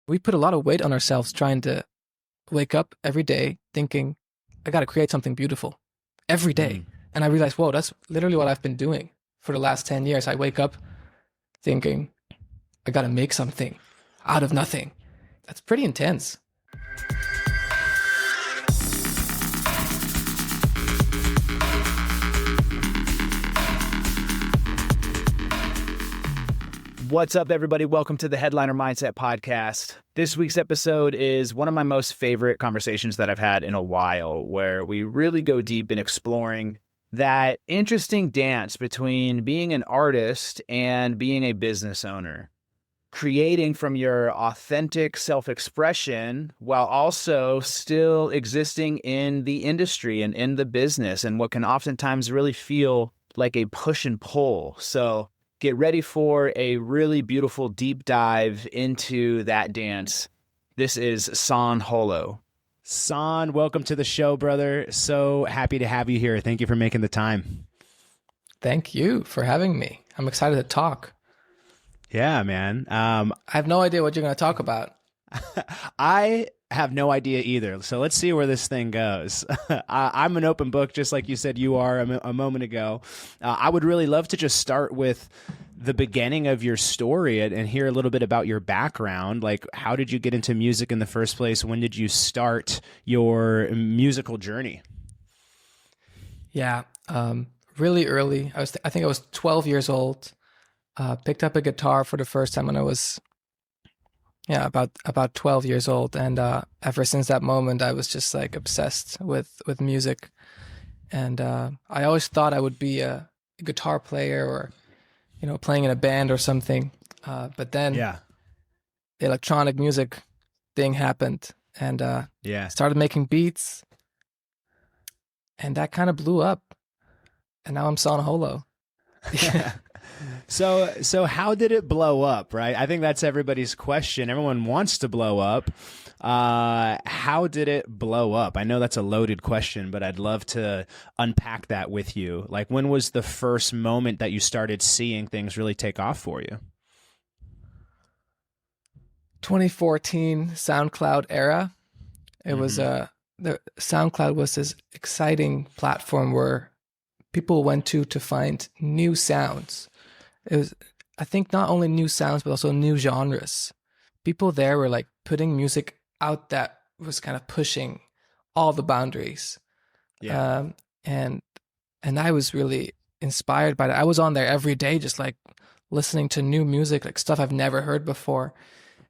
we put a lot of weight on ourselves trying to wake up every day thinking, I got to create something beautiful every day. Mm. And I realized, whoa, that's literally what I've been doing for the last 10 years. I wake up thinking, I got to make something out of nothing. That's pretty intense. What's up, everybody? Welcome to the Headliner Mindset Podcast. This week's episode is one of my most favorite conversations that I've had in a while, where we really go deep in exploring that interesting dance between being an artist and being a business owner. Creating from your authentic self-expression while also still existing in the industry and in the business, and what can oftentimes really feel like a push and pull. So get ready for a really beautiful deep dive into that dance. This is San Holo. San, welcome to the show, brother. So happy to have you here. Thank you for making the time. Thank you for having me. I'm excited to talk. Yeah, man. I have no idea what you're going to talk about. I have no idea either. So let's see where this thing goes. I'm an open book, just like you said you are a moment ago. I would really love to just start with the beginning of your story and hear a little bit about your background. Like, how did you get into music in the first place? When did you start your musical journey? Yeah, really early. I think I was 12 years old. Picked up a guitar for the first time when I was about 12 years old, and ever since that moment I was just like obsessed with music. And I always thought I would be a guitar player, or playing in a band or something, but then the electronic music thing happened, and started making beats, and that kind of blew up, and now I'm San Holo. So how did it blow up, right? I think that's everybody's question. Everyone wants to blow up. How did it blow up? I know that's a loaded question, but I'd love to unpack that with you. Like, when was the first moment that you started seeing things really take off for you? 2014 SoundCloud era. It was the SoundCloud was this exciting platform where people went to find new sounds. It was, I think, not only new sounds, but also new genres. People there were like putting music out that was kind of pushing all the boundaries. Yeah. And I was really inspired by that. I was on there every day, just like listening to new music, like stuff I've never heard before.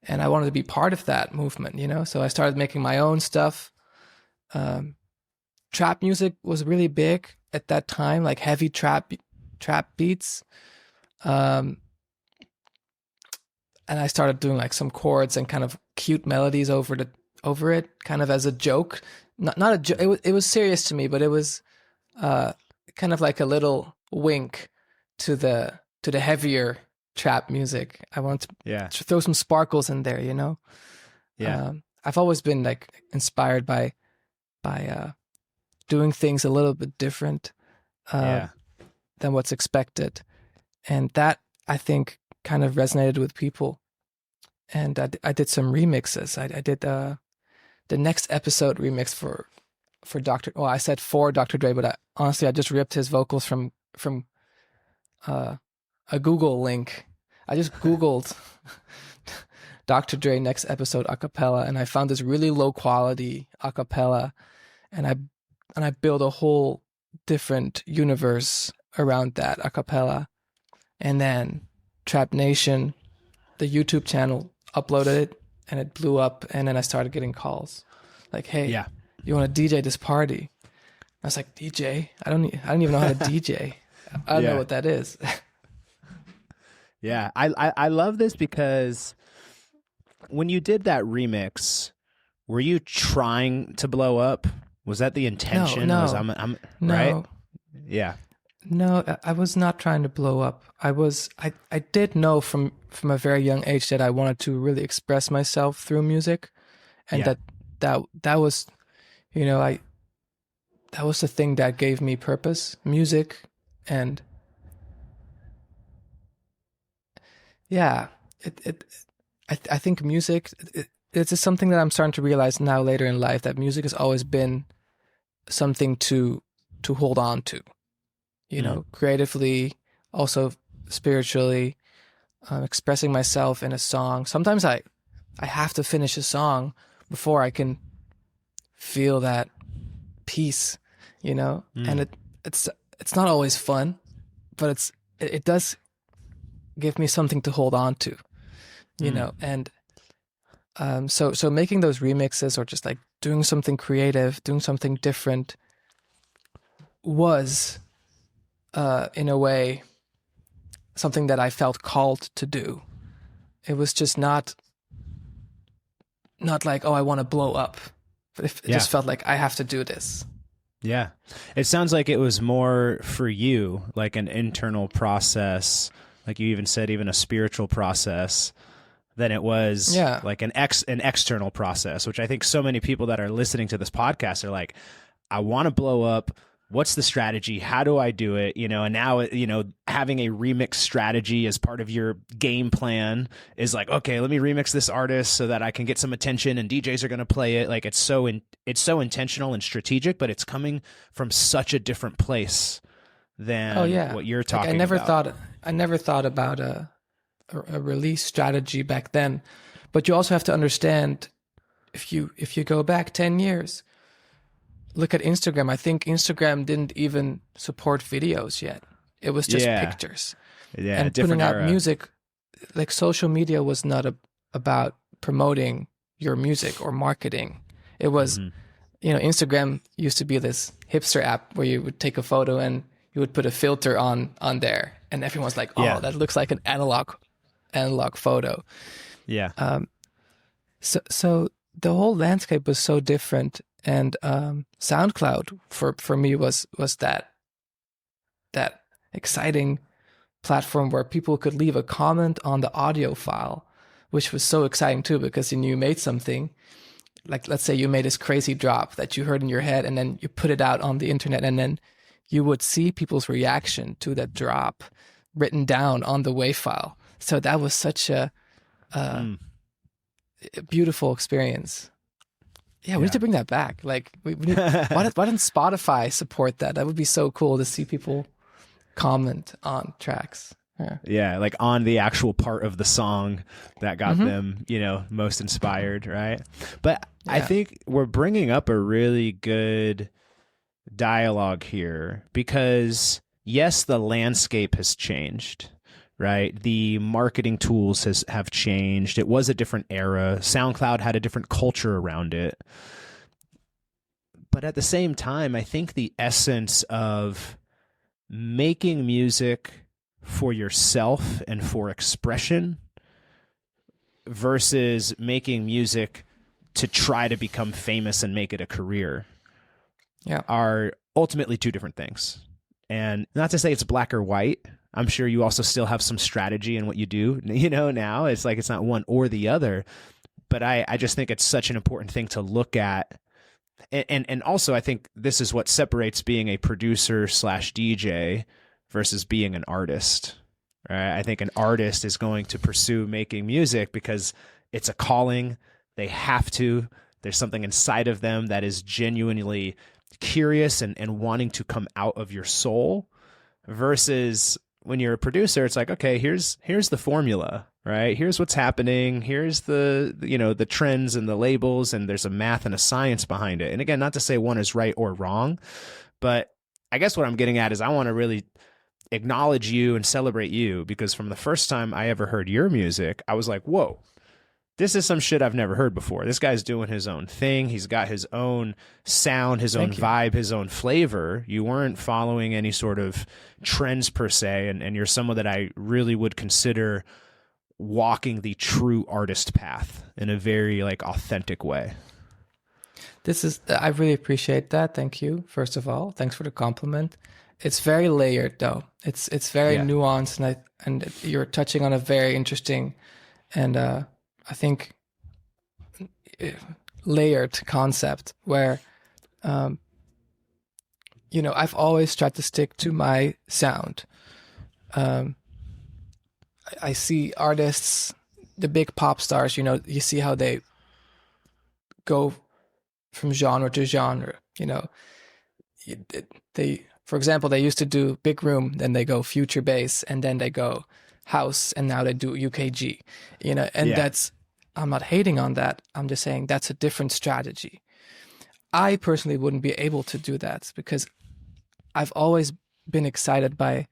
And I wanted to be part of that movement, So I started making my own stuff. Trap music was really big at that time, like heavy trap beats. And I started doing like some chords and kind of cute melodies over it, kind of as a joke. Not a joke. It was serious to me, but it was kind of like a little wink to the heavier trap music. I wanted to throw some sparkles in there, Yeah. I've always been like inspired by doing things a little bit different than what's expected. And that, I think, kind of resonated with people. And I did some remixes. I did the Next Episode remix for Dr. Well, I said for Dr. Dre, but honestly, I just ripped his vocals from a Google link. I just Googled Dr. Dre Next Episode acapella, and I found this really low quality acapella, and I built a whole different universe around that acapella. And then Trap Nation, the YouTube channel, uploaded it, and it blew up. And then I started getting calls like, "Hey, you want to DJ this party?" I was like, "DJ? I don't even know how to DJ. I don't know what that is." Yeah, I love this because when you did that remix, were you trying to blow up? Was that the intention? No. No. No. Right? Yeah. No, I was not trying to blow up. I did know from a very young age that I wanted to really express myself through music, and that was, that was the thing that gave me purpose, music, and I think music, it's just something that I'm starting to realize now later in life, that music has always been something to hold on to, you know, creatively, also spiritually, expressing myself in a song. Sometimes I have to finish a song before I can feel that peace, you know, and it's not always fun, but it does give me something to hold on to, you know, and so making those remixes or just like doing something creative, doing something different was in a way something that I felt called to do. It was just not like, oh, I want to blow up, but it just felt like I have to do this. Yeah. It sounds like it was more for you, like an internal process, like you even said, even a spiritual process, than it was like an external process, which I think so many people that are listening to this podcast are like, I want to blow up. What's the strategy? How do I do it? You know, and now, you know, having a remix strategy as part of your game plan is like, okay, let me remix this artist so that I can get some attention and DJs are going to play it. Like it's so intentional and strategic, but it's coming from such a different place than what you're talking about. I never thought about a release strategy back then, but you also have to understand, if you go back 10 years, look at Instagram. I think Instagram didn't even support videos yet. It was just pictures. Yeah, and putting out music, like social media was not about promoting your music or marketing. It was, you know, Instagram used to be this hipster app where you would take a photo and you would put a filter on there, and everyone's like, oh, that looks like an analog photo. Yeah. So the whole landscape was so different. And SoundCloud for me was that exciting platform where people could leave a comment on the audio file, which was so exciting too, because you knew you made something. Like, let's say you made this crazy drop that you heard in your head, and then you put it out on the internet, and then you would see people's reaction to that drop written down on the WAV file. So that was such a beautiful experience. Yeah, we need to bring that back. Like, we need, why didn't Spotify support that? That would be so cool to see people comment on tracks. Yeah, like on the actual part of the song that got them, you know, most inspired, right? But I think we're bringing up a really good dialogue here because, yes, the landscape has changed. Right, the marketing tools have changed. It was a different era. SoundCloud had a different culture around it. But at the same time, I think the essence of making music for yourself and for expression versus making music to try to become famous and make it a career are ultimately two different things. And not to say it's black or white. I'm sure you also still have some strategy in what you do, you know, now. It's like it's not one or the other. But I just think it's such an important thing to look at. And also, I think this is what separates being a producer / DJ versus being an artist. Right? I think an artist is going to pursue making music because it's a calling. They have to. There's something inside of them that is genuinely curious and wanting to come out of your soul, versus when you're a producer, it's like, okay, here's the formula, right? Here's what's happening. Here's the, you know, the trends and the labels, and there's a math and a science behind it. And again, not to say one is right or wrong, but I guess what I'm getting at is I want to really acknowledge you and celebrate you, because from the first time I ever heard your music, I was like, whoa, this is some shit I've never heard before. This guy's doing his own thing. He's got his own sound, his own vibe, his own flavor. You weren't following any sort of trends per se, and you're someone that I really would consider walking the true artist path in a very like authentic way. I really appreciate that. Thank you. First of all, thanks for the compliment. It's very layered though. It's very nuanced, and you're touching on a very interesting and I think layered concept where, you know, I've always tried to stick to my sound. I see artists the big pop stars, you see how they go from genre to genre. They, for example, they used to do big room, then they go future bass, and then they go house, and now they do UKG. And that's, I'm not hating on that. I'm just saying that's a different strategy. I personally wouldn't be able to do that because I've always been excited by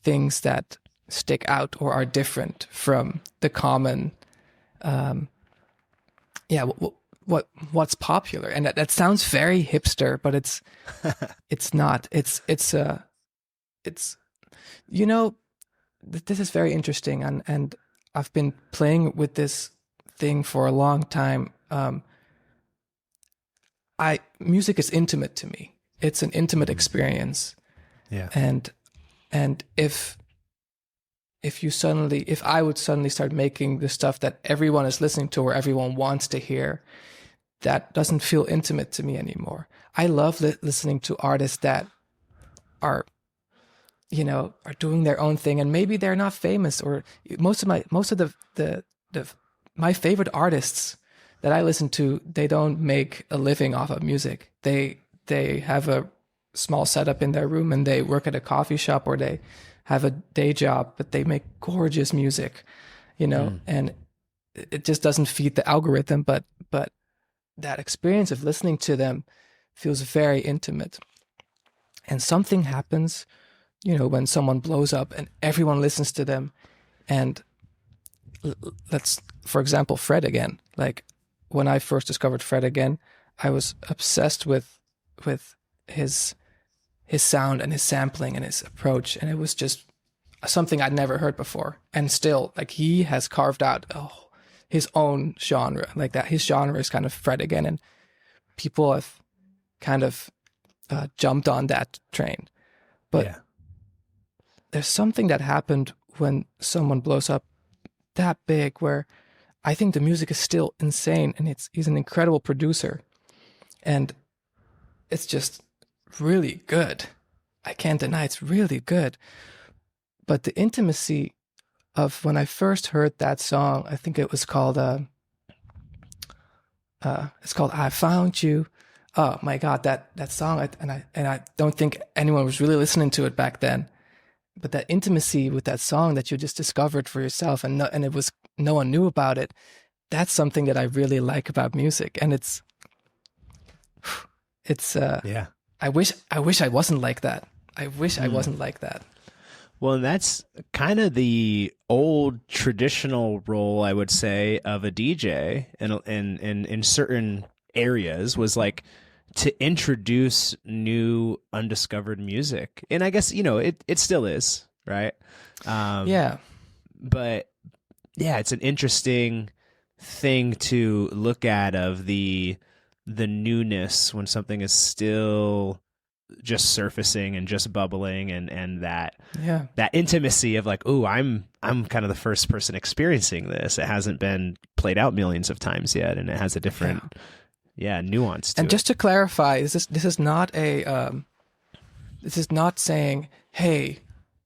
things that stick out or are different from the common, what's popular. And that sounds very hipster, but it's not. This is very interesting, and I've been playing with this thing for a long time. Music is intimate to me. It's an intimate experience. Yeah. And if I would suddenly start making the stuff that everyone is listening to or everyone wants to hear, that doesn't feel intimate to me anymore. I love listening to artists that are doing their own thing, and maybe they're not famous, or most of my favorite artists that I listen to, they don't make a living off of music. They have a small setup in their room and they work at a coffee shop, or they have a day job, but they make gorgeous music, and it just doesn't feed the algorithm, but that experience of listening to them feels very intimate. And something happens, when someone blows up and everyone listens to them. And let's, for example, Fred again. Like, when I first discovered Fred again, I was obsessed with his sound and his sampling and his approach, and it was just something I'd never heard before. And still, like, he has carved out his own genre, like that. His genre is kind of Fred again, and people have kind of jumped on that train. But there's something that happened when someone blows up that big, where I think the music is still insane, and he's an incredible producer, and it's just really good. I can't deny it's really good. But the intimacy of when I first heard that song, I think it was called it's called "I Found You." Oh my God, that song, I don't think anyone was really listening to it back then. But that intimacy with that song that you just discovered for yourself, and it was, no one knew about it. That's something that I really like about music, and it's I wish I wasn't like that. I wish I wasn't like that. Well, and that's kind of the old traditional role, I would say, of a DJ in certain areas, was like to introduce new undiscovered music. And I guess, it still is, right? But yeah, it's an interesting thing to look at, of the newness when something is still just surfacing and just bubbling, and that intimacy of like, ooh, I'm kind of the first person experiencing this. It hasn't been played out millions of times yet, and it has a different nuance to and it. Just to clarify, this is not saying, hey,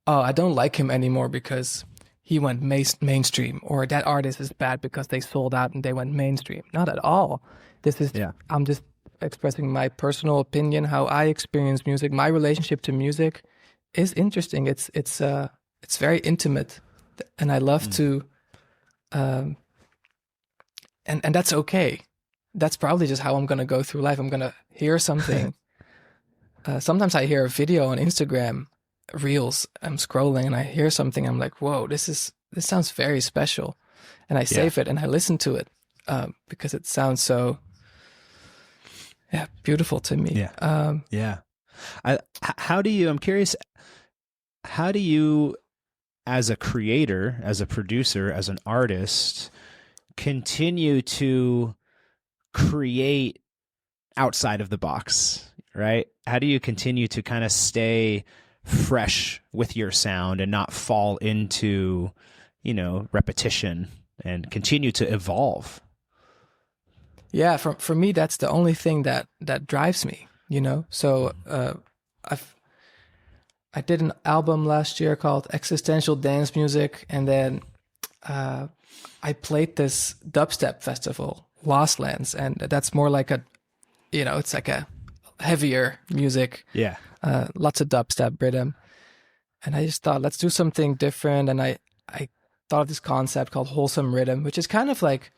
I don't like him anymore because he went mainstream, or that artist is bad because they sold out and they went mainstream. Not at all. This is I'm just expressing my personal opinion, how I experience music. My relationship to music is interesting. It's very intimate, and I love to and that's okay. That's probably just how I'm going to go through life. I'm going to hear something. Sometimes I hear a video on Instagram Reels. I'm scrolling and I hear something. I'm like, whoa, this sounds very special. And I save it and I listen to it because it sounds so beautiful to me. I'm curious, how do you, as a creator, as a producer, as an artist, continue to create outside of the box, right? How do you continue to kind of stay fresh with your sound and not fall into, repetition, and continue to evolve? Yeah, for me, that's the only thing that drives me, So I did an album last year called Existential Dance Music, and then I played this dubstep festival, Lost Lands, and that's more like it's like a heavier music. Yeah. Lots of dubstep rhythm. And I just thought, let's do something different. And I thought of this concept called wholesome rhythm, which is kind of like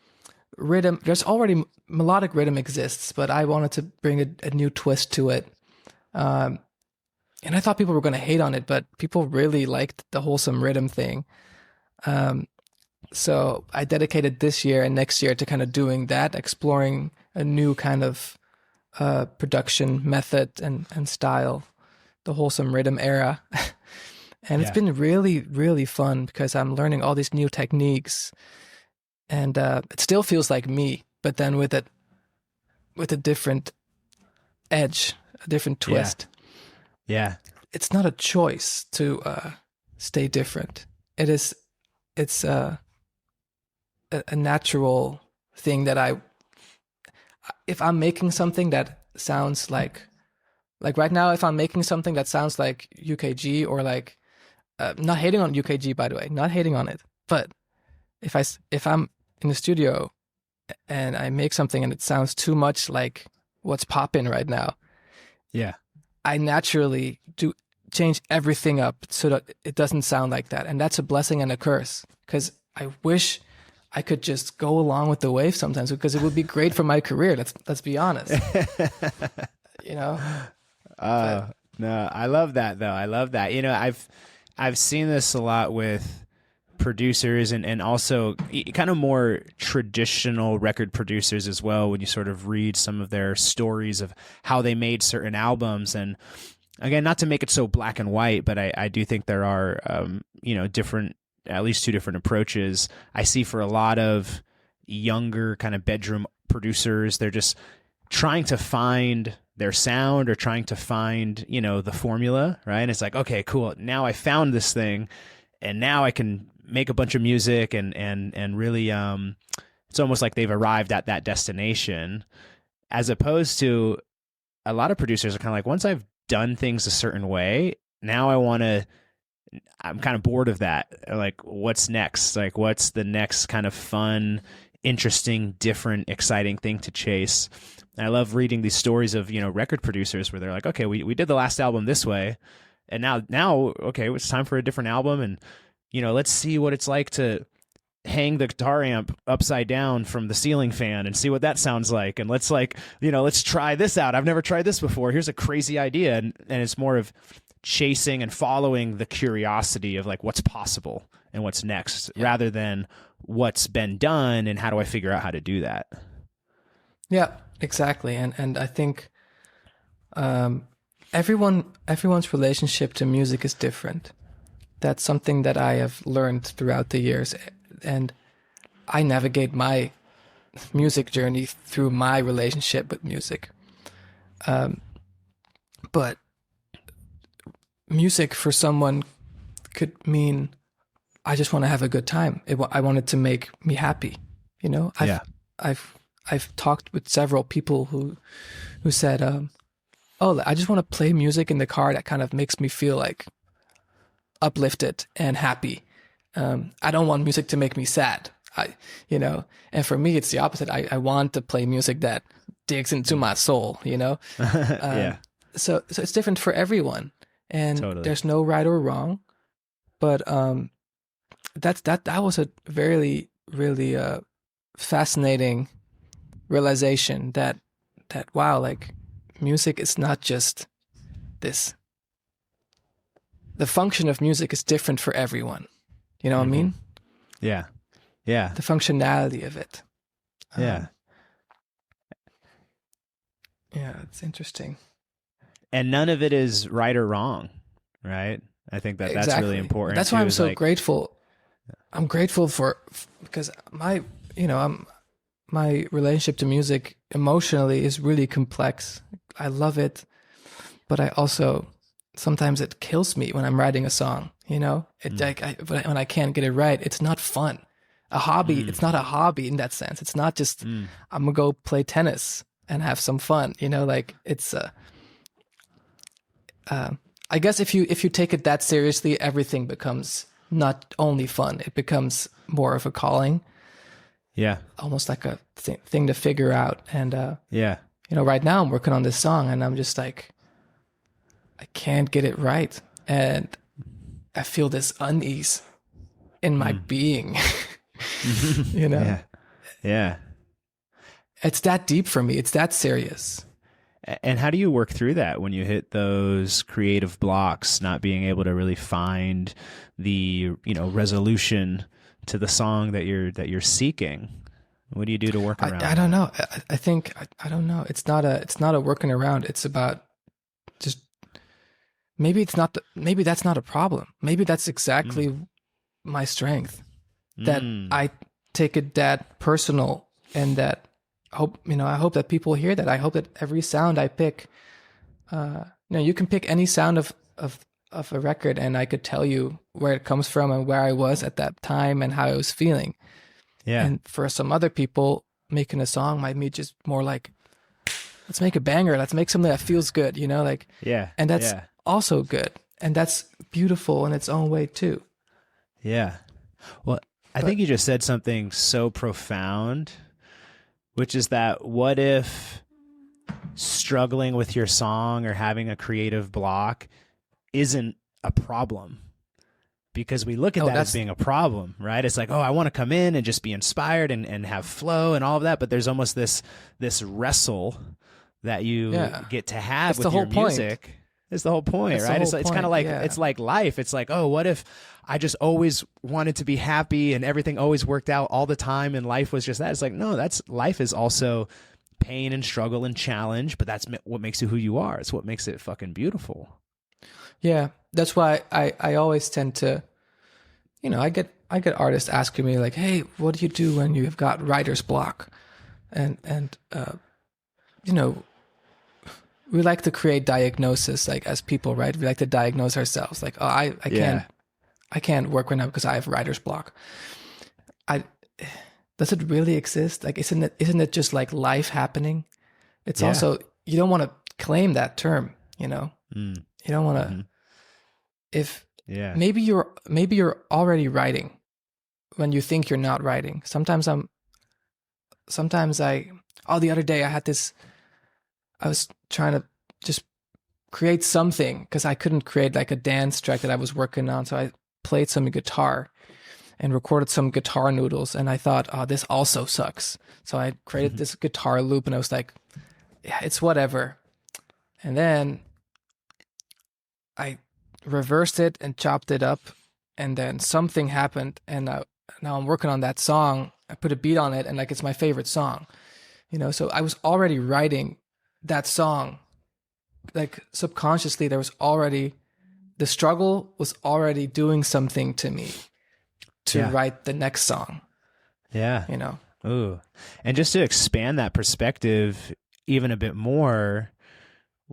rhythm. There's already melodic rhythm exists, but I wanted to bring a new twist to it. And I thought people were going to hate on it, but people really liked the wholesome rhythm thing. So I dedicated this year and next year to kind of doing that, exploring a new kind of production method and style, the wholesome rhythm era. And it's been really, really fun because I'm learning all these new techniques, and it still feels like me, but then with a different edge, a different twist. Yeah. It's not a choice to stay different. It's a natural thing that if I'm making something that sounds like right now, if I'm making something that sounds like UKG or like, not hating on UKG, by the way, not hating on it, but if I'm in the studio and I make something and it sounds too much like what's popping right now, I naturally do change everything up so that it doesn't sound like that. And that's a blessing and a curse, because I wish I could just go along with the wave sometimes, because it would be great for my career. Let's be honest. No, I love that though. I love that. I've seen this a lot with producers and also kind of more traditional record producers as well, when you sort of read some of their stories of how they made certain albums. And again, not to make it so black and white, but I do think there are different, at least two different approaches I see for a lot of younger kind of bedroom producers. They're just trying to find their sound or trying to find, the formula, right? And it's like, okay, cool. Now I found this thing, and now I can make a bunch of music and really, it's almost like they've arrived at that destination, as opposed to a lot of producers are kind of like, once I've done things a certain way, now I'm kind of bored of that. Like, what's next? Like, what's the next kind of fun, interesting, different, exciting thing to chase? And I love reading these stories of, record producers where they're like, okay, we did the last album this way, and now, okay, it's time for a different album. And, let's see what it's like to hang the guitar amp upside down from the ceiling fan and see what that sounds like. And let's try this out. I've never tried this before. Here's a crazy idea. And it's more of chasing and following the curiosity of like what's possible and what's next, rather than what's been done and how do I figure out how to do that. Yeah, exactly. And I think everyone's relationship to music is different. That's something that I have learned throughout the years, and I navigate my music journey through my relationship with music. But music for someone could mean, I just want to have a good time. I want it to make me happy. I've talked with several people who said, I just want to play music in the car that kind of makes me feel like uplifted and happy. I don't want music to make me sad. And for me, it's the opposite. I want to play music that digs into my soul, So it's different for everyone, and Totally. There's no right or wrong. But that was a very, really fascinating realization that wow, like, music is not just this. The function of music is different for everyone. You know what I mean? Yeah. The functionality of it. Yeah, it's interesting. And none of it is right or wrong, right? I think that's Exactly. really important. That's why I'm so grateful. I'm grateful because my relationship to music emotionally is really complex. I love it, but I also, sometimes it kills me when I'm writing a song. But when I can't get it right, it's not fun. A hobby, it's not a hobby in that sense. It's not just I'm gonna go play tennis and have some fun. It's I guess if you take it that seriously, everything becomes not only fun, it becomes more of a calling. Yeah. Almost like a thing to figure out. And, yeah. Right now I'm working on this song and I'm just like, I can't get it right. And I feel this unease in my being, Yeah. Yeah. It's that deep for me. It's that serious. And how do you work through that when you hit those creative blocks, not being able to really find the, resolution to the song that you're seeking? What do you do to work around? I don't know. I think I don't know. It's not a working around. It's about just maybe that's not a problem. Maybe that's exactly my strength. That I take it that personal, and that I hope that people hear that. I hope that every sound I pick, you can pick any sound of a record, and I could tell you where it comes from and where I was at that time and how I was feeling. Yeah. And for some other people, making a song might be just more like, let's make a banger. Let's make something that feels good, Yeah. And that's also good. And that's beautiful in its own way too. Yeah. Well, I think you just said something so profound, which is that what if struggling with your song or having a creative block isn't a problem? Because we look at that as being a problem, right? It's like, I want to come in and just be inspired and have flow and all of that. But there's almost this wrestle that you get to have with your music. It's the whole point, right? It's kind of like, it's like life. It's like, what if I just always wanted to be happy and everything always worked out all the time and life was just that? It's like, no, life is also pain and struggle and challenge, but that's what makes you who you are. It's what makes it fucking beautiful. Yeah, that's why I always tend to, I get artists asking me like, hey, what do you do when you've got writer's block? And we like to create diagnosis, like as people, right? We like to diagnose ourselves, like, I can't work right now because I have writer's block. Does it really exist? Like, isn't it just like life happening? It's also, you don't want to claim that term, You don't want to. If maybe you're already writing when you think you're not writing. Sometimes the other day I was trying to just create something because I couldn't create like a dance track that I was working on. So I played some guitar and recorded some guitar noodles. And I thought, this also sucks. So I created this guitar loop and I was like, yeah, it's whatever. And then I reversed it and chopped it up, and then something happened, and now I'm working on that song. I put a beat on it, and like it's my favorite song, So I was already writing that song, like subconsciously. The struggle was already doing something to me to write the next song. Yeah, Ooh, and just to expand that perspective even a bit more,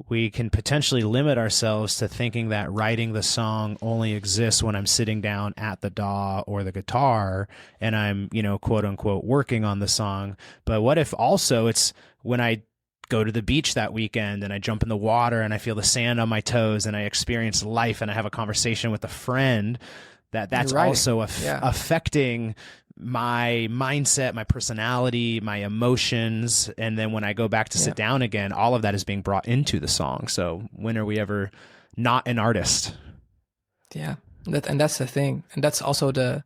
we can potentially limit ourselves to thinking that writing the song only exists when I'm sitting down at the DAW or the guitar and I'm, quote unquote, working on the song. But what if also it's when I go to the beach that weekend and I jump in the water and I feel the sand on my toes and I experience life and I have a conversation with a friend, that's also affecting my mindset, my personality, my emotions. And then when I go back to sit down again, all of that is being brought into the song. So when are we ever not an artist? Yeah. And that's the thing. And that's also the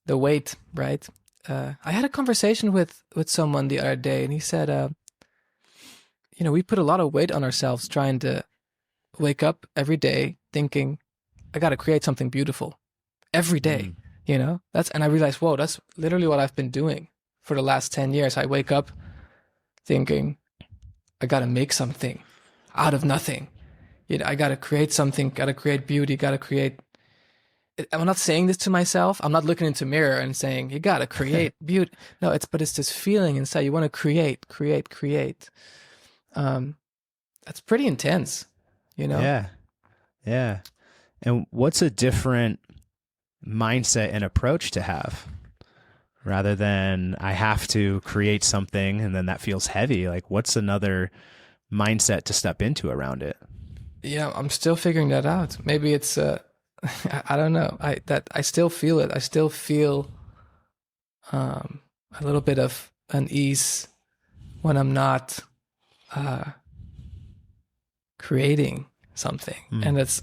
weight, right? I had a conversation with someone the other day, and he said, we put a lot of weight on ourselves trying to wake up every day thinking, I got to create something beautiful every day. And I realized, whoa, that's literally what I've been doing for the last 10 years. I wake up thinking, I got to make something out of nothing. I got to create something, got to create beauty, got to create. I'm not saying this to myself. I'm not looking into a mirror and saying, you got to create beauty. No, it's this feeling inside. You want to create. That's pretty intense, Yeah. Yeah. And what's a different mindset and approach to have rather than I have to create something and then that feels heavy? Like, what's another mindset to step into around it? Yeah, I'm still figuring that out. Maybe it's I don't know. I still feel it. I still feel a little bit of unease when I'm not creating something, and it's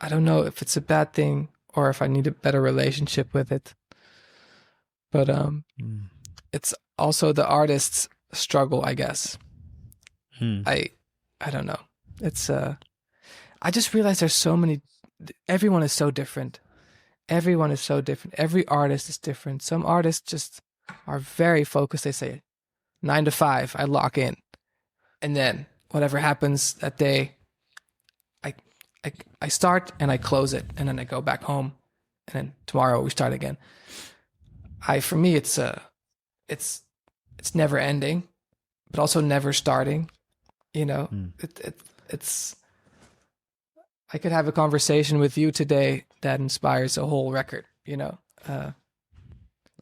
I don't know if it's a bad thing or if I need a better relationship with it. But it's also the artist's struggle, I guess. I don't know. It's I just realized there's so many. Everyone is so different. Everyone is so different. Every artist is different. Some artists just are very focused. They say 9 to 5, I lock in, and then whatever happens that day, I start and I close it, and then I go back home, and then tomorrow we start again. For me, it's never ending, but also never starting. You know, it's. I could have a conversation with you today that inspires a whole record. You know, I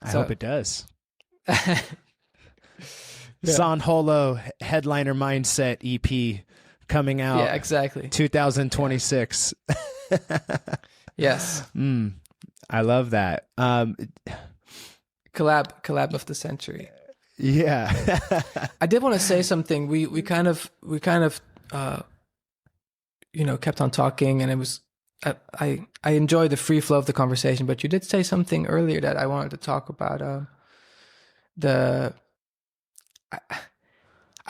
hope it does. Yeah. San Holo Headliner Mindset EP coming out. Yeah, exactly. 2026. Yes. I love that. Collab of the century. Yeah. I did want to say something. We kind of kept on talking, and it was I enjoyed the free flow of the conversation, but you did say something earlier that I wanted to talk about. I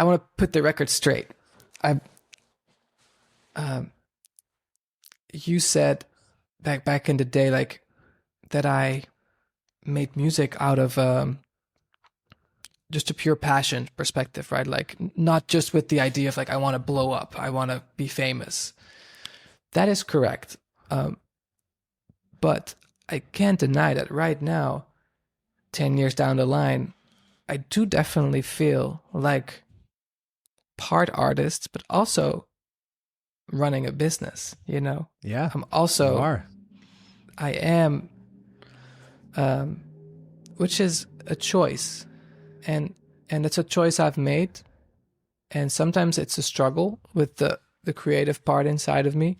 want to put the record straight. You said back in the day, like, that I made music out of just a pure passion perspective, right? Like, not just with the idea of like, I want to blow up, I want to be famous. That is correct. But I can't deny that right now, 10 years down the line, I do definitely feel like part artist, but also running a business, you know? Yeah. I'm also, you are. I am, which is a choice. And it's a choice I've made. And sometimes it's a struggle with the creative part inside of me.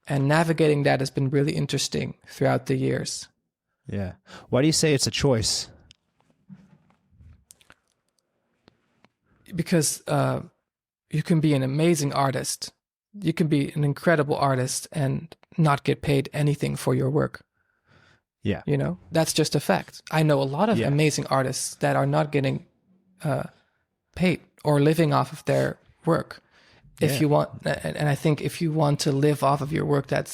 And navigating that has been really interesting throughout the years. Yeah. Why do you say it's a choice? Because you can be an amazing artist. You can be an incredible artist and not get paid anything for your work. Yeah. You know, that's just a fact. I know a lot of amazing artists that are not getting paid or living off of their work. If you want, and I think if you want to live off of your work, there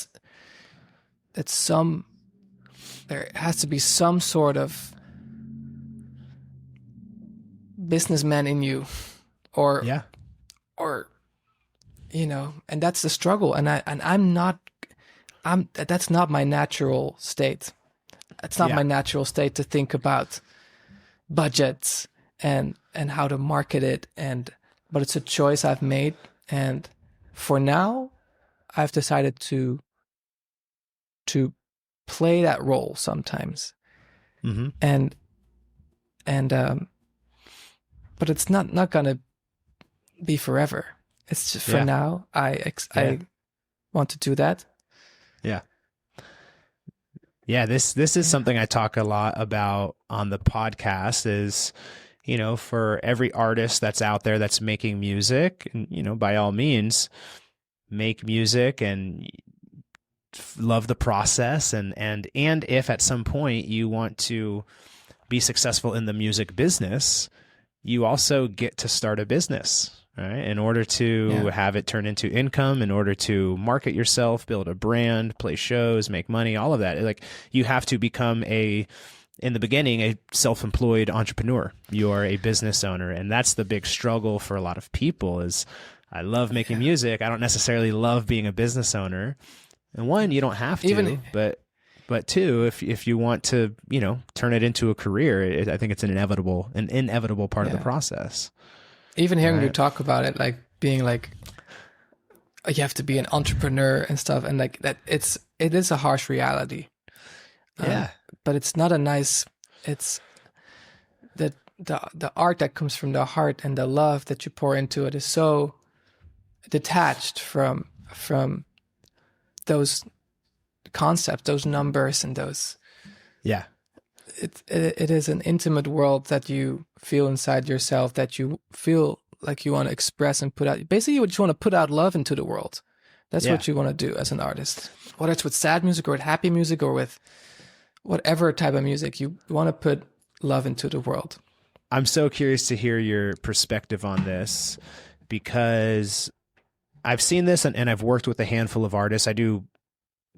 has to be some sort of businessman in you, or you know, and that's the struggle. And that's not my natural state. It's not my natural state to think about budgets and how to market it, but it's a choice I've made. And for now, I've decided to play that role sometimes. And but it's not gonna be forever. It's just for now. I want to do that. Yeah, this is something I talk a lot about on the podcast is, you know, for every artist that's out there that's making music, and, you know, by all means, make music and love the process. And if at some point you want to be successful in the music business, you also get to start a business. Right? In order to have it turn into income, in order to market yourself, build a brand, play shows, make money, all of that. Like, you have to become in the beginning, a self-employed entrepreneur. You are a business owner. And that's the big struggle for a lot of people is, I love making music. I don't necessarily love being a business owner. And one, you don't have to, but two, if you want to, you know, turn it into a career, I think it's an inevitable part of the process. Even hearing you talk about it, like being like, you have to be an entrepreneur and stuff, and like that, it is a harsh reality. But it's not a nice. It's the art that comes from the heart and the love that you pour into it is so detached from those concepts, those numbers, and those. Yeah. It is an intimate world that you feel inside yourself, that you feel like you want to express and put out. Basically, you just want to put out love into the world. That's what you want to do as an artist. Whether it's with sad music or with happy music or with whatever type of music, you want to put love into the world. I'm so curious to hear your perspective on this, because I've seen this and I've worked with a handful of artists. I do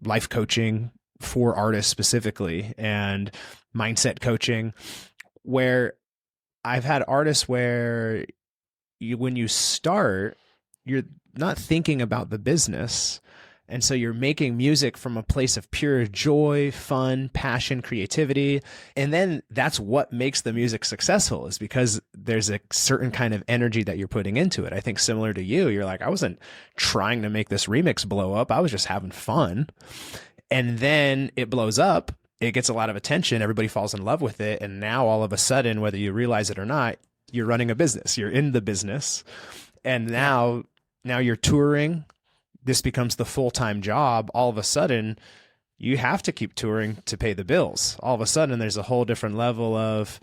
life coaching for artists specifically and mindset coaching, where I've had artists where when you start, you're not thinking about the business. And so you're making music from a place of pure joy, fun, passion, creativity. And then that's what makes the music successful, is because there's a certain kind of energy that you're putting into it. I think similar to you, you're like, I wasn't trying to make this remix blow up. I was just having fun. And then it blows up. It gets a lot of attention. Everybody falls in love with it. And now all of a sudden, whether you realize it or not, you're running a business. You're in the business. And now you're touring. This becomes the full-time job. All of a sudden, you have to keep touring to pay the bills. All of a sudden, there's a whole different level of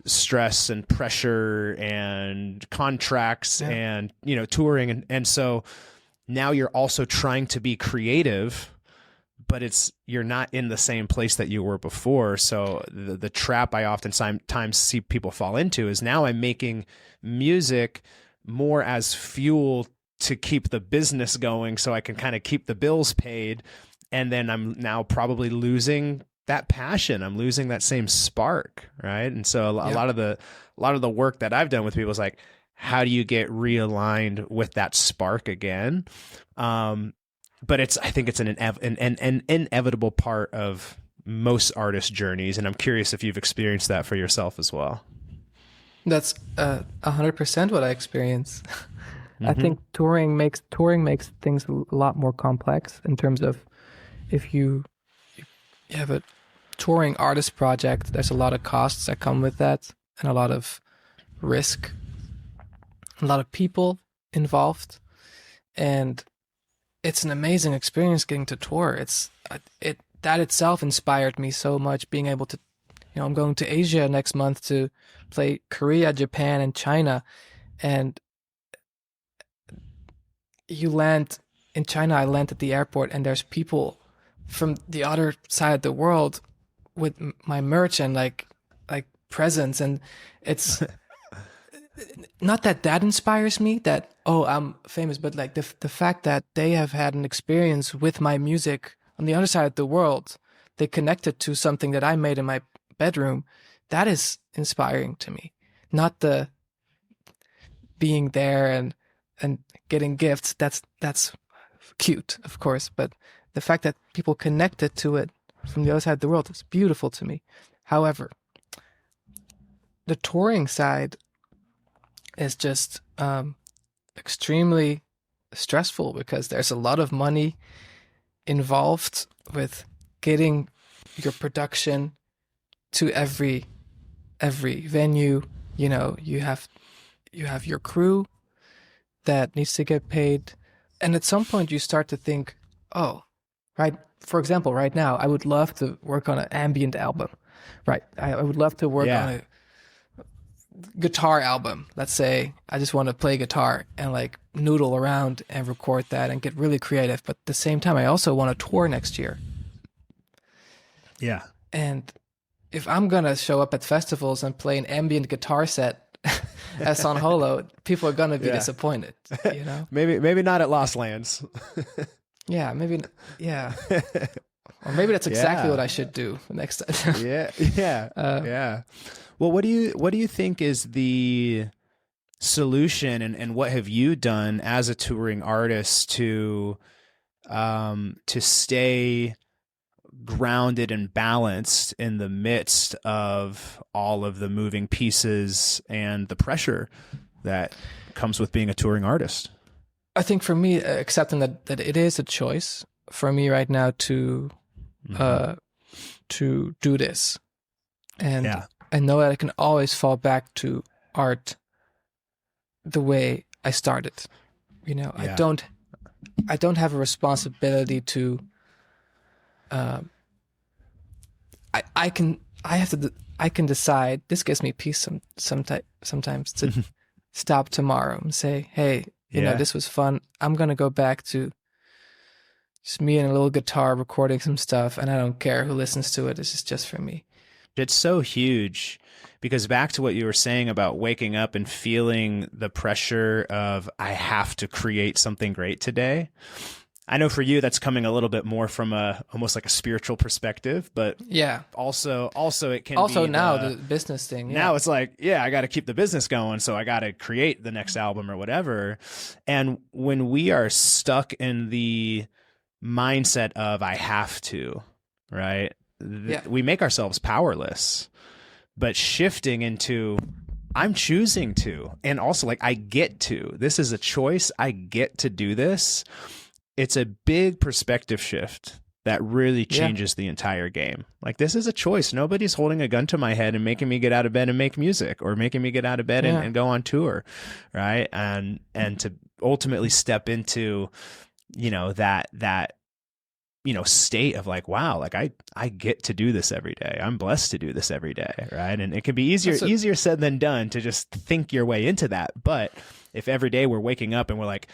stress and pressure and contracts and, touring. And so now you're also trying to be creative, but you're not in the same place that you were before. So the trap I oftentimes see people fall into is, now I'm making music more as fuel to keep the business going so I can kind of keep the bills paid. And then I'm now probably losing that passion. I'm losing that same spark. Right. And so a lot of the work that I've done with people is like, how do you get realigned with that spark again? But I think it's an inevitable part of most artists' journeys. And I'm curious if you've experienced that for yourself as well. That's 100% what I experience. Mm-hmm. I think touring makes things a lot more complex in terms of, if you have a touring artist project, there's a lot of costs that come with that, and a lot of risk, a lot of people involved, and it's an amazing experience getting to tour. That itself inspired me so much, being able to, I'm going to Asia next month to play Korea, Japan, and China, and you land in China. I land at the airport, and there's people from the other side of the world with my merch and like presents, and it's not that inspires me, that I'm famous, but like the fact that they have had an experience with my music on the other side of the world, they connected to something that I made in my bedroom. That is inspiring to me. Not the being there and getting gifts. That's cute, of course, but the fact that people connected to it from the other side of the world is beautiful to me. However, the touring side is just extremely stressful, because there's a lot of money involved with getting your production to every venue. You have your crew that needs to get paid, and at some point you start to think, for example, right now I would love to work on an ambient album, right? I would love to work on a guitar album. Let's say I just want to play guitar and like noodle around and record that and get really creative, but at the same time I also want to tour next year. Yeah. And if I'm gonna show up at festivals and play an ambient guitar set at San Holo, people are gonna be disappointed. Maybe not at Lost Lands. Yeah, maybe. Yeah, or maybe that's exactly what I should do next time. Yeah. Well, what do you think is the solution, and what have you done as a touring artist to stay grounded and balanced in the midst of all of the moving pieces and the pressure that comes with being a touring artist? I think for me, accepting that it is a choice for me right now to do this, and I know that I can always fall back to art the way I started. I don't I don't have a responsibility to. I can decide. This gives me peace sometimes to stop tomorrow and say, hey, you know, this was fun. I'm gonna go back to just me and a little guitar recording some stuff, and I don't care who listens to it. This is just for me. It's so huge, because back to what you were saying about waking up and feeling the pressure of, I have to create something great today. I know for you, that's coming a little bit more from almost like a spiritual perspective, but yeah, also it can also be now the business thing. Yeah. Now it's like, yeah, I got to keep the business going, so I got to create the next album or whatever. And when we are stuck in the mindset of I have to, right? We make ourselves powerless. But shifting into I'm choosing to, and also like I get to. This is a choice. I get to do this. It's a big perspective shift that really changes the entire game. Like, this is a choice. Nobody's holding a gun to my head and making me get out of bed and make music, or making me get out of bed and go on tour, right? And to ultimately step into, you know, that you know, state of like, wow, like I get to do this every day. I'm blessed to do this every day, right? And it can be easier said than done to just think your way into that. But if every day we're waking up and we're like,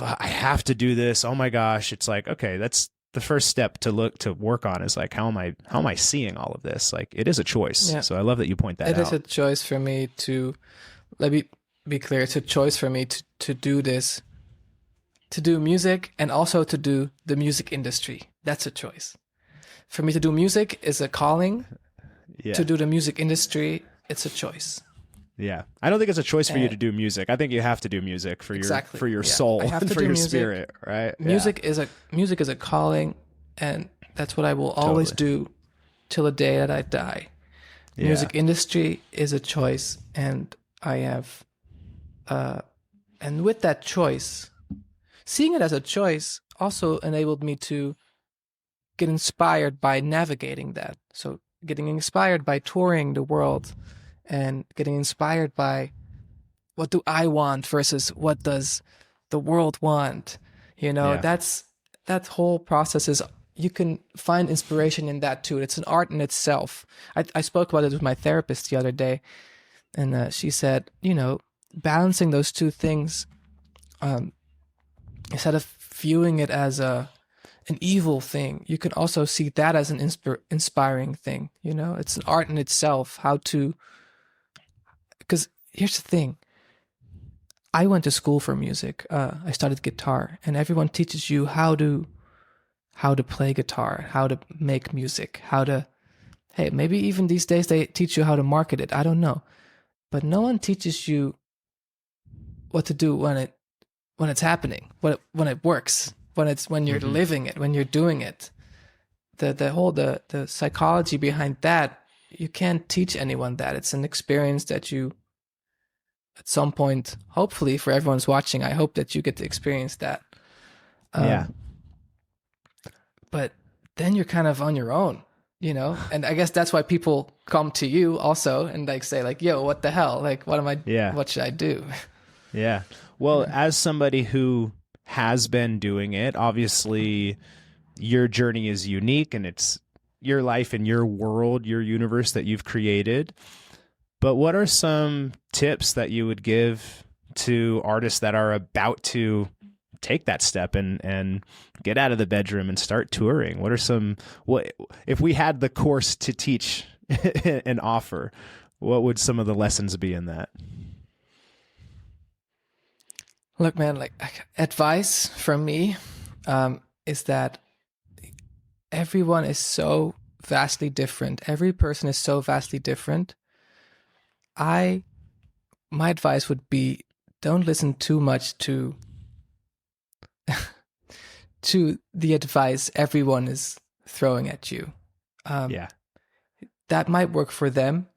I have to do this, oh my gosh, it's like, okay, that's the first step to work on, is like, how am I seeing all of this? Like, it is a choice. Yeah. So I love that you point that out. It is a choice for me to, let me be clear, it's a choice for me to do this, to do music, and also to do the music industry. That's a choice. For me to do music is a calling. Yeah. To do the music industry, it's a choice. Yeah. I don't think it's a choice for you to do music. I think you have to do music for your soul and for your spirit, right? Music is a calling, and that's what I will always do till the day that I die. Yeah. Music industry is a choice, and I have and with that choice, seeing it as a choice also enabled me to get inspired by navigating that. So getting inspired by touring the world and getting inspired by what do I want versus what does the world want. You know, that whole process is, you can find inspiration in that too. It's an art in itself. I spoke about it with my therapist the other day, and she said, you know, balancing those two things, instead of viewing it as an evil thing, you can also see that as an inspiring thing. You know, it's an art in itself. Because here's the thing. I went to school for music. I studied guitar, and everyone teaches you how to play guitar, how to make music, hey, maybe even these days they teach you how to market it. I don't know. But no one teaches you what to do when it's happening, when it works, when you're living it, when you're doing it. The psychology behind that, you can't teach anyone that. It's an experience that you, at some point, hopefully for everyone's watching, I hope that you get to experience that. But then you're kind of on your own, you know? And I guess that's why people come to you also and like say like, yo, what the hell? Like, what should I do? Yeah. Well, as somebody who has been doing it, obviously your journey is unique, and it's your life and your world, your universe that you've created. But what are some tips that you would give to artists that are about to take that step and get out of the bedroom and start touring? What if we had the course to teach and offer, what would some of the lessons be in that? Look, man, like, advice from me is that everyone is so vastly different. Every person is so vastly different. My advice would be, don't listen too much to the advice everyone is throwing at you. That might work for them,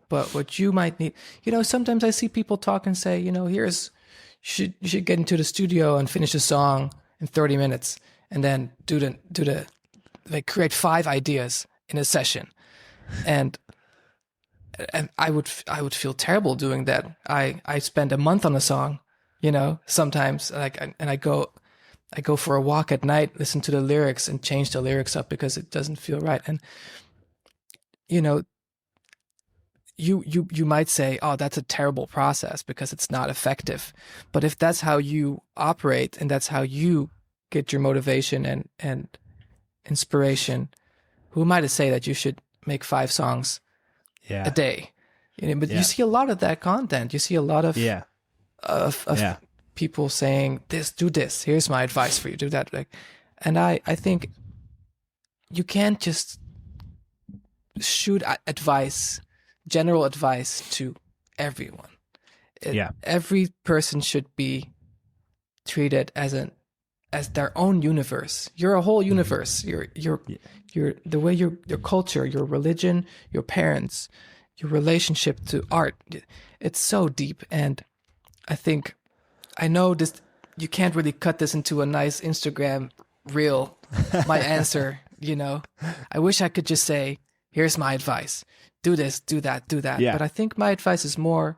but what you might need, you know, sometimes I see people talk and say, you know, you should get into the studio and finish a song in 30 minutes and then create 5 ideas in a session. And I would feel terrible doing that. I spend a month on a song, you know, sometimes, and I go, I go for a walk at night, listen to the lyrics and change the lyrics up because it doesn't feel right. And, you know, you might say, oh, that's a terrible process because it's not effective. But if that's how you operate and that's how you get your motivation and inspiration, who am I to say that you should make 5 songs a day? You know, but you see a lot of that content. You see a lot of people saying, this, do this. Here's my advice for you. Do that. Like, and I think you can't just shoot advice, general advice to everyone. Every person should be treated as their own universe. You're a whole universe. You're the way your culture, your religion, your parents, your relationship to art. It's so deep. And I know this, you can't really cut this into a nice Instagram reel, my answer, you know. I wish I could just say, here's my advice. Do this, do that, do that. Yeah. But I think my advice is more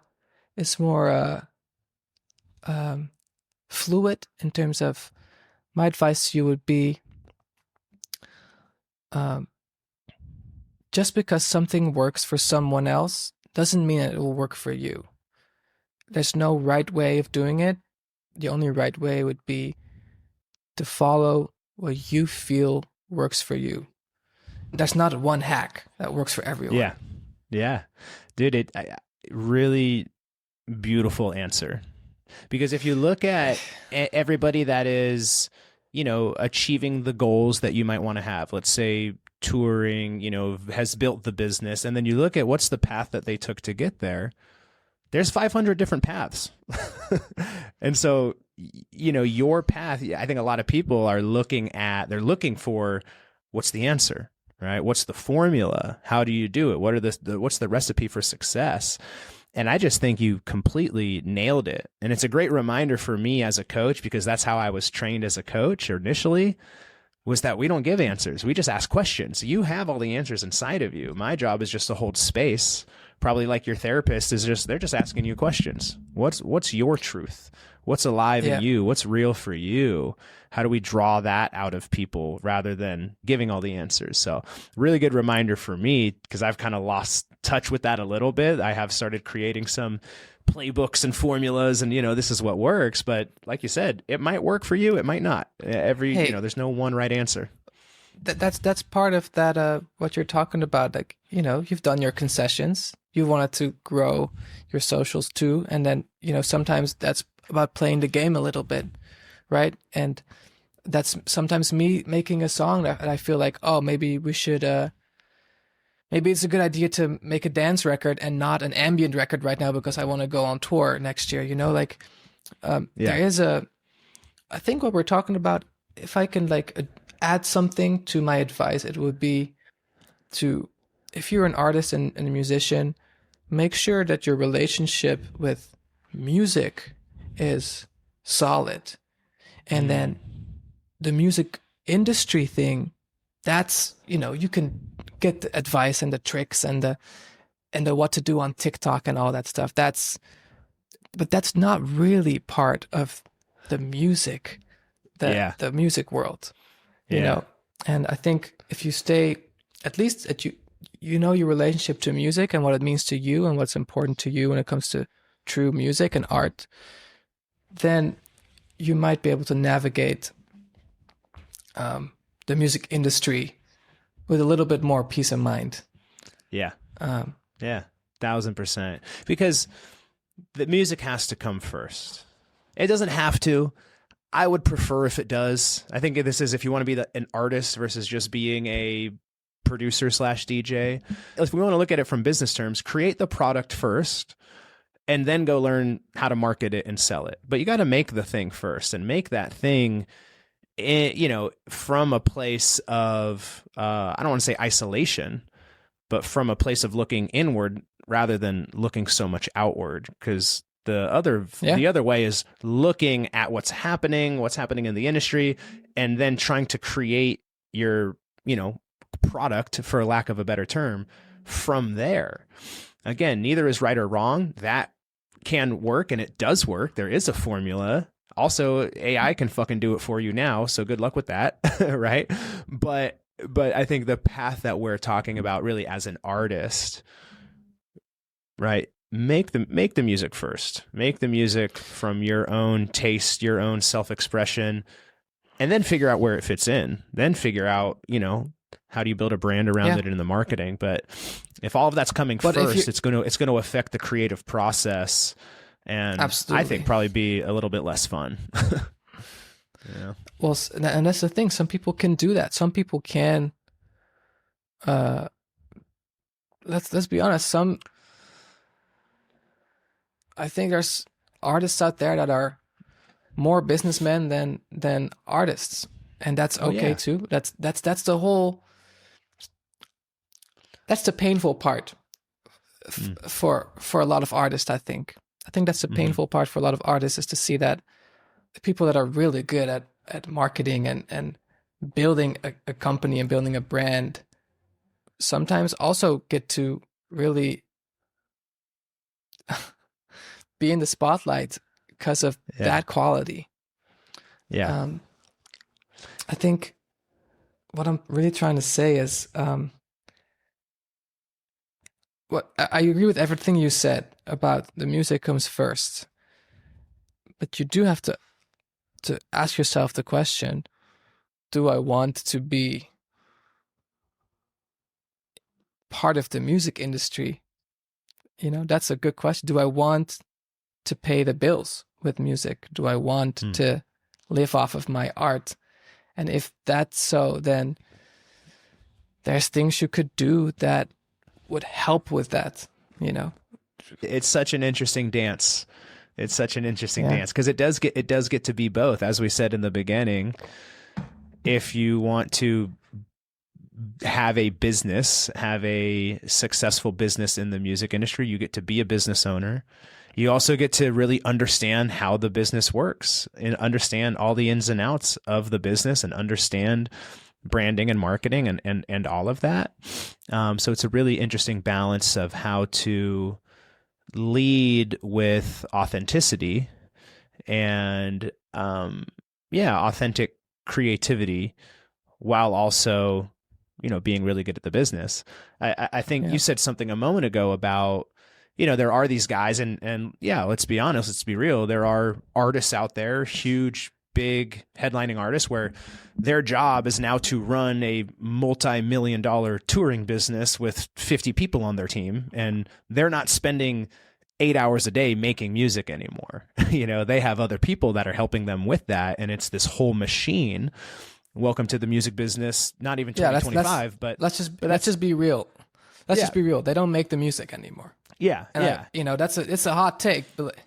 fluid in terms of my advice to you would be, just because something works for someone else doesn't mean that it will work for you. There's no right way of doing it. The only right way would be to follow what you feel works for you. There's not one hack that works for everyone. Yeah. Dude, really beautiful answer. Because if you look at everybody that is, you know, achieving the goals that you might want to have, let's say touring, you know, has built the business, and then you look at what's the path that they took to get there, there's 500 different paths. And so, you know, your path, I think a lot of people are looking for what's the answer, right? What's the formula? How do you do it? What's the recipe for success? And I just think you completely nailed it. And it's a great reminder for me as a coach, because that's how I was trained as a coach initially, was that we don't give answers. We just ask questions. You have all the answers inside of you. My job is just to hold space. Probably like your therapist they're just asking you questions. What's your truth? What's alive in you? What's real for you? How do we draw that out of people rather than giving all the answers? So really good reminder for me, because I've kind of lost touch with that a little bit. I have started creating some playbooks and formulas and, you know, this is what works. But like you said, it might work for you. It might not. You know, there's no one right answer. That's part of that, what you're talking about. Like, you know, you've done your concessions. You wanted to grow your socials too. And then, you know, sometimes that's about playing the game a little bit, right? And that's sometimes me making a song that I feel like, oh, maybe we should, maybe it's a good idea to make a dance record and not an ambient record right now because I want to go on tour next year, you know, like, there is I think what we're talking about, if I can like add something to my advice, it would be if you're an artist and a musician, make sure that your relationship with music is solid. And then the music industry thing, that's, you know, you can get the advice and the tricks and the what to do on TikTok and all that stuff. But that's not really part of the music, the music world, you know? And I think if you stay, at least you know your relationship to music and what it means to you and what's important to you when it comes to true music and art, then you might be able to navigate the music industry with a little bit more peace of mind. 1000%. Because the music has to come first. It doesn't have to. I would prefer if it does. I think this is if you want to be an artist versus just being a producer / DJ. If we want to look at it from business terms, create the product first and then go learn how to market it and sell it. But you got to make the thing first and make that thing, you know, from a place of, I don't want to say isolation, but from a place of looking inward rather than looking so much outward. Because the other way is looking at what's happening in the industry, and then trying to create your, you know, product, for lack of a better term, from there. Again, neither is right or wrong. That can work, and it does work. There is a formula. Also, AI can fucking do it for you now, so good luck with that, right? But I think the path that we're talking about really as an artist, right? Make the music first. Make the music from your own taste, your own self-expression, and then figure out where it fits in. Then figure out, how do you build a brand around it in the marketing? But if all of that's coming first, it's going to affect the creative process, and absolutely. I think probably be a little bit less fun. Yeah. Well, and that's the thing. Some people can do that. Some people can. Let's be honest. I think there's artists out there that are more businessmen than artists, and that's okay too. That's the whole. That's the painful part for a lot of artists. I think that's the painful part for a lot of artists, is to see that the people that are really good at marketing and building a company and building a brand sometimes also get to really be in the spotlight because of that quality. Yeah. I think what I'm really trying to say is, I agree with everything you said about the music comes first, but you do have to ask yourself the question, do I want to be part of the music industry? That's a good question. Do I want to pay the bills with music? Do I want to live off of my art? And if that's so, then there's things you could do that would help with that, It's such an interesting dance. It's such an interesting dance, because it does get to be both. As we said in the beginning, if you want to have a business, have a successful business in the music industry, you get to be a business owner. You also get to really understand how the business works and understand all the ins and outs of the business and understand branding and marketing and all of that. So it's a really interesting balance of how to lead with authenticity and authentic creativity, while also being really good at the business. I think you said something a moment ago about there are these guys, and let's be honest, let's be real, there are artists out there, huge big headlining artists, where their job is now to run a multi-million-dollar touring business with 50 people on their team, and they're not spending 8 hours a day making music anymore. They have other people that are helping them with that, and it's this whole machine. Welcome to the music business. Not even 2025, but let's just be real. Let's just be real. They don't make the music anymore. Yeah, it's a hot take, but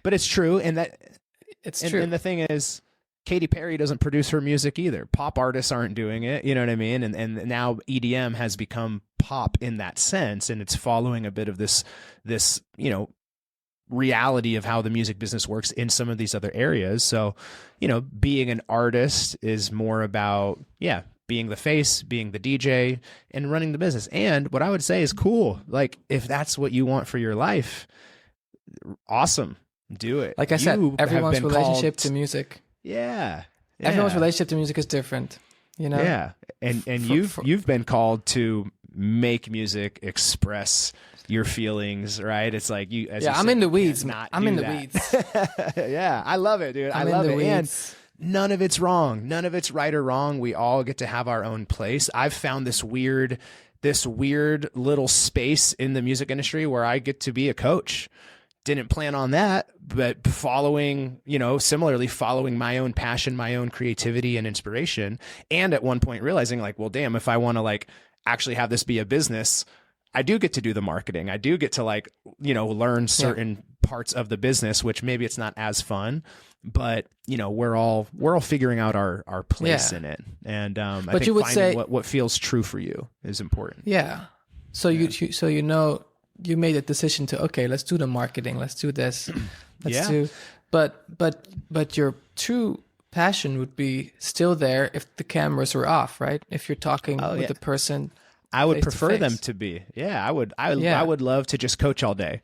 but it's true, and that it's true. And the thing is, Katy Perry doesn't produce her music either. Pop artists aren't doing it. You know what I mean? And now EDM has become pop in that sense, and it's following a bit of this reality of how the music business works in some of these other areas. So, being an artist is more about being the face, being the DJ, and running the business. And what I would say is cool. Like, if that's what you want for your life, awesome. Do it. Like I said, everyone's relationship to music. Yeah. Everyone's relationship to music is different, Yeah. And you've been called to make music, express your feelings, right? It's like you. As you I'm said, in the weeds. I'm in the weeds. Yeah, I love it, dude. I love it. And none of it's wrong. None of it's right or wrong. We all get to have our own place. I've found this weird little space in the music industry where I get to be a coach. Didn't plan on that, but similarly following my own passion, my own creativity and inspiration. And at one point realizing like, well, damn, if I want to actually have this be a business, I do get to do the marketing. I do get to learn certain parts of the business, which maybe it's not as fun, but we're all figuring out our place in it. And I think you would finding say what feels true for you is important. Yeah. So you made a decision to, okay, let's do the marketing, let's do this, but your true passion would be still there if the cameras were off, right? If you're talking with the person, I would prefer them to be. Yeah, I would. I would love to just coach all day.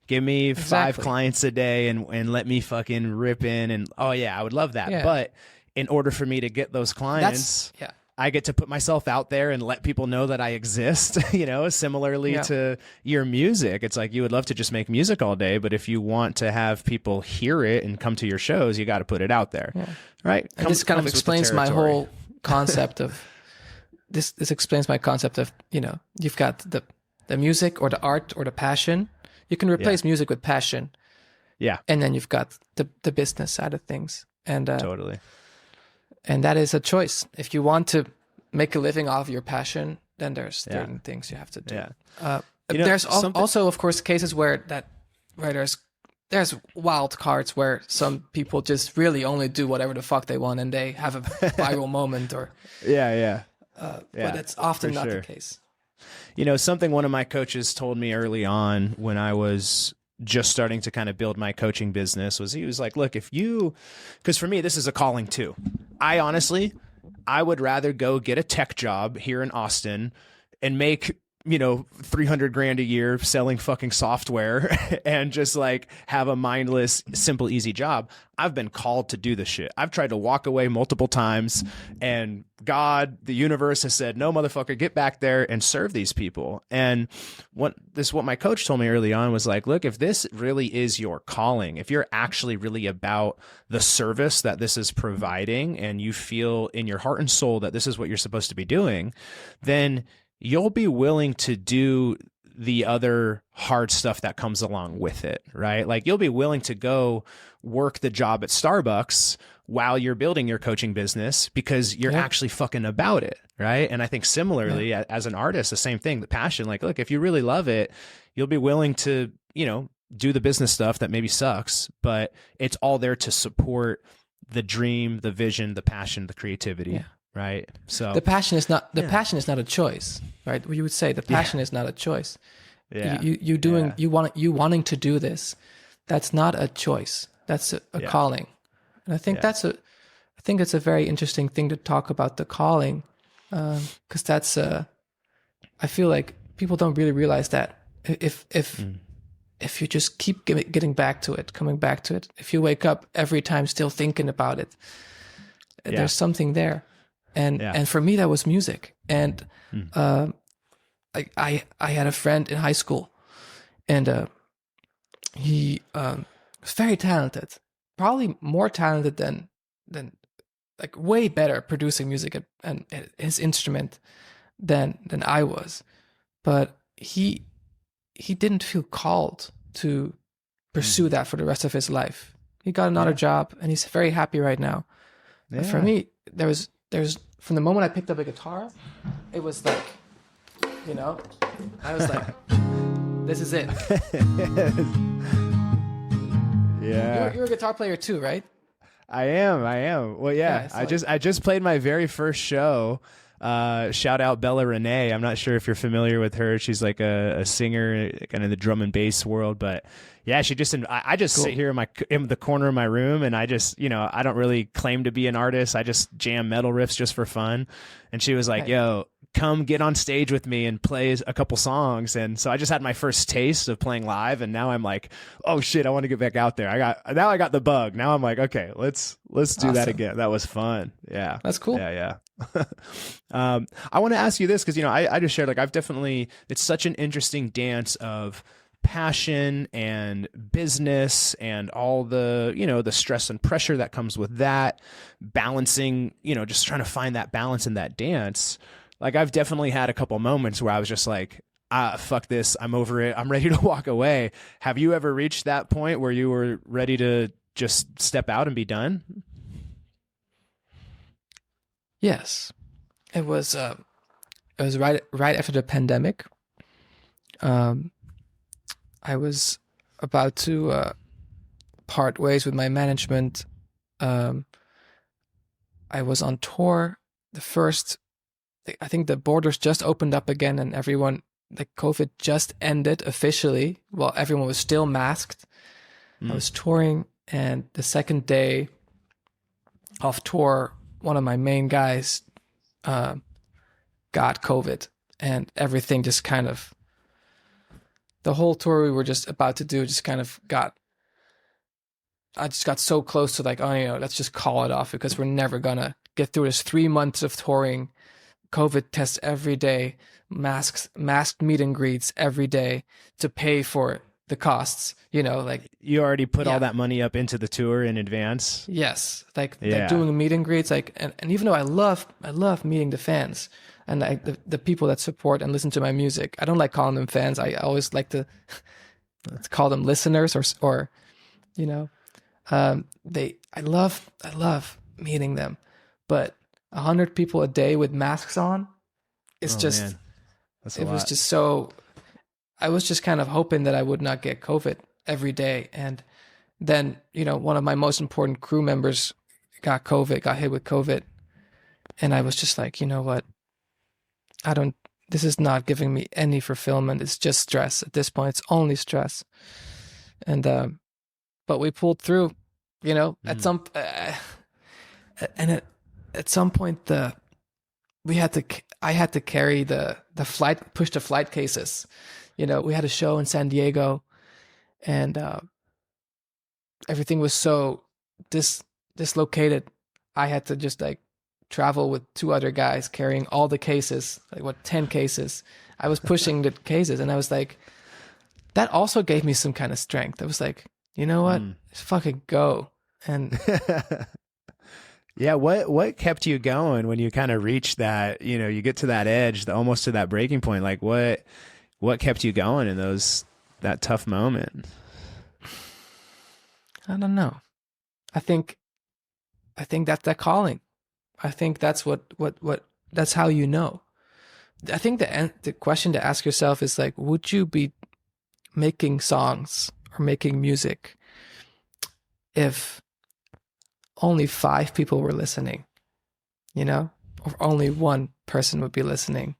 Give me 5 Exactly. clients a day and let me fucking rip in. And oh yeah, I would love that. Yeah. But in order for me to get those clients, I get to put myself out there and let people know that I exist, similarly to your music. It's like you would love to just make music all day, but if you want to have people hear it and come to your shows, you got to put it out there. Yeah. Right. And this kind of explains my whole concept of this explains my concept of, you've got the music or the art or the passion. You can replace music with passion. Yeah. And then you've got the business side of things. And totally. And that is a choice. If you want to make a living off your passion, then there's certain things you have to do. Yeah. There's also, of course, cases where there's wild cards where some people just really only do whatever the fuck they want and they have a viral moment or but it's often not the case. Something one of my coaches told me early on when I was just starting to kind of build my coaching business was he was like, look, because for me, this is a calling too. I would rather go get a tech job here in Austin and make, $300,000 a year selling fucking software and just like have a mindless, simple, easy job. I've been called to do this shit. I've tried to walk away multiple times and God, the universe has said, no, motherfucker, get back there and serve these people. And what my coach told me early on was like, look, if this really is your calling, if you're actually really about the service that this is providing and you feel in your heart and soul that this is what you're supposed to be doing, then you'll be willing to do the other hard stuff that comes along with it, right? Like you'll be willing to go work the job at Starbucks while you're building your coaching business because you're actually fucking about it, right? And I think similarly as an artist, the same thing, the passion, like, look, if you really love it, you'll be willing to, do the business stuff that maybe sucks, but it's all there to support the dream, the vision, the passion, the creativity. Yeah. Right. So the passion is not a choice, right? You would say the passion is not a choice. Yeah. You wanting to do this. That's not a choice. That's a calling. And I think it's a very interesting thing to talk about the calling. Cause that's I feel like people don't really realize that if you just keep getting back to it, coming back to it, if you wake up every time still thinking about it, there's something there. And for me, that was music. And I had a friend in high school, and he was very talented, probably more talented than like way better producing music and his instrument than I was. But he didn't feel called to pursue that for the rest of his life. He got another job, and he's very happy right now. Yeah. But for me, there's from the moment I picked up a guitar, it was like, I was like, this is it. Yeah. You're a guitar player too, right? I am. Well, yeah. I just played my very first show. Shout out Bella Renee. I'm not sure if you're familiar with her. She's like a singer, kind of the drum and bass world, but yeah, I just sit here in the corner of my room, and I just, I don't really claim to be an artist. I just jam metal riffs just for fun. And she was like, yo, come get on stage with me and play a couple songs. And so I just had my first taste of playing live, and now I'm like, oh shit, I want to get back out there. I got the bug. Now I'm like, okay, let's do that again. That was fun. Yeah. That's cool. Yeah. I want to ask you this because, I just shared, like, it's such an interesting dance of passion and business and all the, the stress and pressure that comes with that, balancing, just trying to find that balance in that dance. Like, I've definitely had a couple moments where I was just like, fuck this, I'm over it, I'm ready to walk away. Have you ever reached that point where you were ready to just step out and be done? Yes. It was right after the pandemic. I was about to part ways with my management. I was on tour. I think the borders just opened up again, and COVID just ended officially while everyone was still masked. I was touring, and the second day of tour, one of my main guys got COVID, and everything just kind of, the whole tour we were just about to do just kind of I just got so close to like, oh, let's just call it off because we're never gonna get through this 3 months of touring, COVID tests every day, masked meet and greets every day to pay for the costs, like you already put all that money up into the tour in advance. Yes. Like doing meet and greets, like, and even though I love meeting the fans and the people that support and listen to my music, I don't like calling them fans. I always like to let's call them listeners or I love meeting them, but 100 people a day with masks on, it's just, it was just so, I was just kind of hoping that I would not get COVID every day. And then, one of my most important crew members got hit with COVID. And I was just like, you know what? This is not giving me any fulfillment. It's just stress. At this point, it's only stress. And, but we pulled through, at some, at some point I had to carry push the flight cases. We had a show in San Diego and, everything was so dislocated. I had to just like travel with 2 other guys carrying all the cases, 10 cases. I was pushing the cases and I was like, that also gave me some kind of strength. I was like, you know what? Just fucking go. And yeah, what kept you going when you kind of reach that, you get to that edge, almost to that breaking point? Like what kept you going in that tough moment? I don't know. I think that's that calling. I think that's what that's how you know. I think the question to ask yourself is like, would you be making songs or making music if only 5 people were listening, or only 1 person would be listening?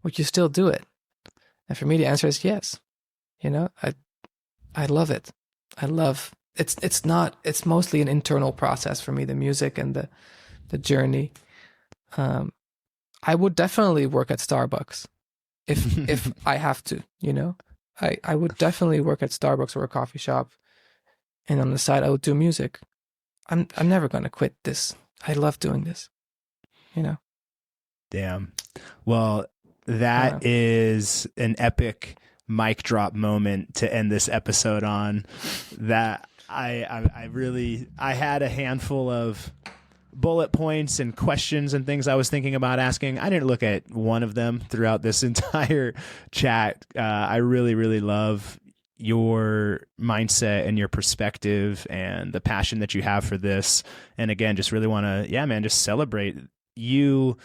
Would you still do it? And for me, the answer is yes. I love it. I love it's mostly an internal process for me, the music and the journey. I would definitely work at Starbucks if I have to, I would definitely work at Starbucks or a coffee shop, and on the side I would do music. I'm never going to quit this. I love doing this, Damn. Well, that is an epic mic drop moment to end this episode on. That I had a handful of bullet points and questions and things I was thinking about asking. I didn't look at one of them throughout this entire chat. I really, really love your mindset and your perspective and the passion that you have for this. And again, just really want to, just celebrate you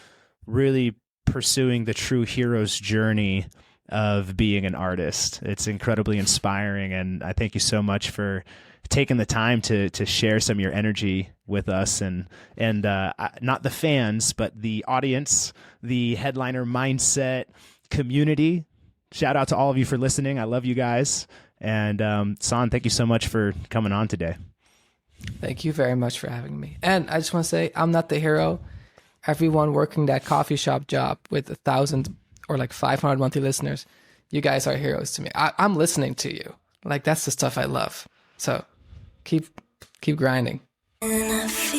really pursuing the true hero's journey of being an artist. It's incredibly inspiring. And I thank you so much for taking the time to share some of your energy with us and not the fans, but the audience, the Headliner Mindset community. Shout out to all of you for listening. I love you guys. And San, thank you so much for coming on today. Thank you very much for having me. And I just want to say, I'm not the hero. Everyone working that coffee shop job with 1,000 or like 500 monthly listeners, you guys are heroes to me. I'm listening to you. Like, that's the stuff I love. So keep grinding. And I feel